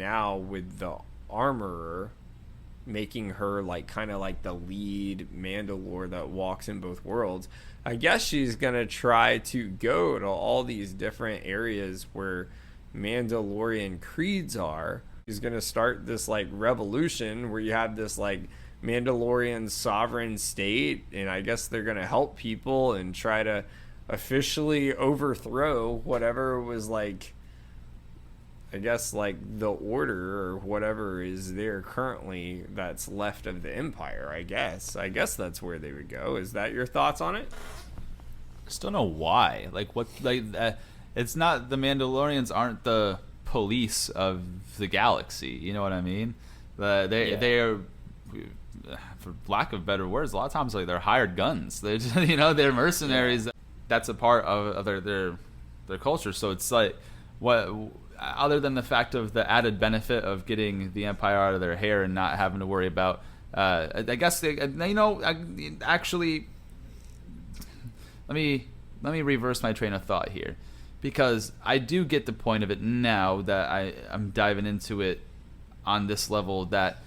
now with the armorer making her like kind of like the lead Mandalore that walks in both worlds. I guess she's gonna try to go to all these different areas where Mandalorian creeds are. She's gonna start this like revolution where you have this like Mandalorian sovereign state, and I guess they're gonna help people and try to officially overthrow whatever was like, I guess, like the order or whatever is there currently that's left of the Empire. I guess that's where they would go. Is that your thoughts on it? Just don't know why. Like what? Like it's not, the Mandalorians aren't the police of the galaxy. You know what I mean? They are, for lack of better words, a lot of times like they're hired guns. They're just, they're mercenaries. Yeah. That's a part of their culture. So it's like, what, other than the fact of the added benefit of getting the Empire out of their hair and not having to worry about, I guess they, actually, let me reverse my train of thought here, because I do get the point of it now that I'm diving into it on this level, that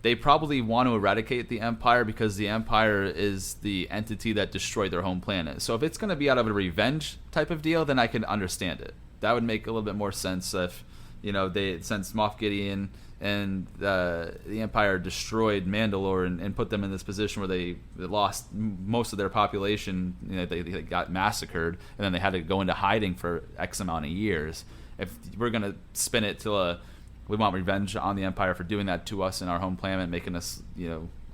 they probably want to eradicate the Empire because the Empire is the entity that destroyed their home planet. So if it's going to be out of a revenge type of deal, then I can understand it. That would make a little bit more sense if, since Moff Gideon and the Empire destroyed Mandalore and put them in this position where they lost most of their population, they got massacred, and then they had to go into hiding for X amount of years. If we're going to spin it to we want revenge on the Empire for doing that to us in our home planet, making us,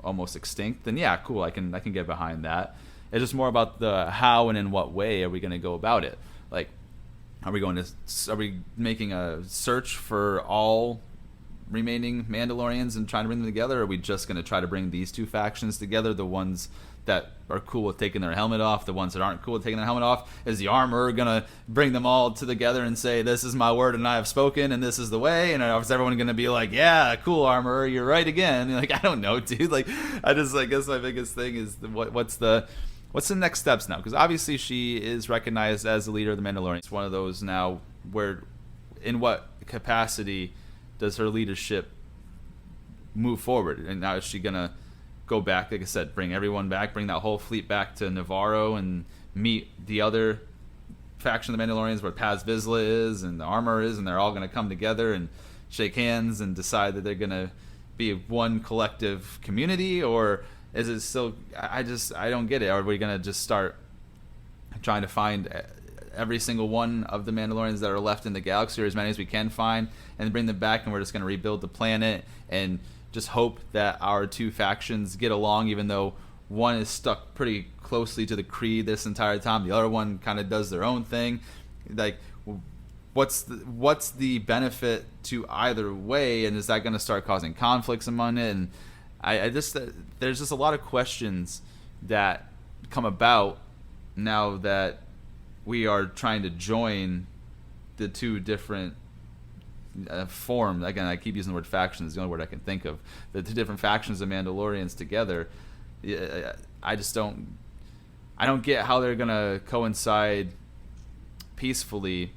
almost extinct, then yeah, cool, I can get behind that. It's just more about the how and in what way are we going to go about it. Like, are we making a search for all remaining Mandalorians and trying to bring them together? Or are we just going to try to bring these two factions together, the ones that are cool with taking their helmet off, the ones that aren't cool with taking their helmet off? Is the armorer going to bring them all together and say, this is my word and I have spoken and this is the way? And is everyone going to be like, yeah, cool, armorer, you're right again? Like, I don't know, dude. Like, I guess my biggest thing is what's the next steps now? Because obviously she is recognized as the leader of the Mandalorian. It's one of those now where, in what capacity does her leadership move forward? And now is she going to go back, like I said, bring everyone back, bring that whole fleet back to Navarro and meet the other faction of the Mandalorians where Paz Vizsla is and the armor is, and they're all going to come together and shake hands and decide that they're going to be one collective community? Or is it still, I don't get it. Are we going to just start trying to find every single one of the Mandalorians that are left in the galaxy, or as many as we can find, and bring them back, and we're just going to rebuild the planet and just hope that our two factions get along, even though one is stuck pretty closely to the creed this entire time, the other one kind of does their own thing? Like, what's the benefit to either way, and is that going to start causing conflicts among it? And there's just a lot of questions that come about now that we are trying to join the two different form. Again, I keep using the word factions, it's the only word I can think of. The two different factions of Mandalorians together. I don't get how they're gonna coincide peacefully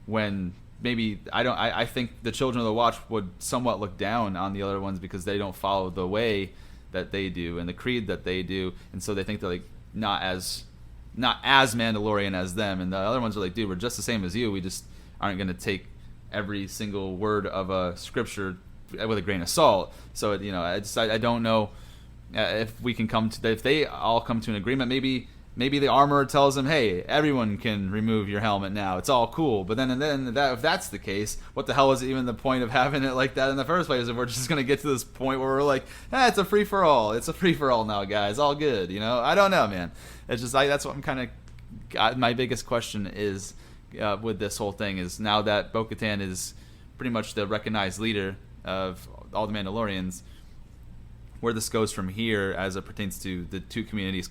when maybe I think the Children of the Watch would somewhat look down on the other ones because they don't follow the way that they do and the creed that they do, and so they think they're like not as Mandalorian as them, and the other ones are like, dude, we're just the same as you, we just aren't gonna take every single word of a scripture with a grain of salt. So I don't know if we can if they all come to an agreement. Maybe the armorer tells them, hey, everyone can remove your helmet now, it's all cool. But then if that's the case, what the hell is even the point of having it like that in the first place, if we're just gonna get to this point where we're like, it's a free for all now, guys, all good? I don't know, man. It's just that's what I'm kind of, my biggest question is with this whole thing is, now that Bo-Katan is pretty much the recognized leader of all the Mandalorians, where this goes from here as it pertains to the two communities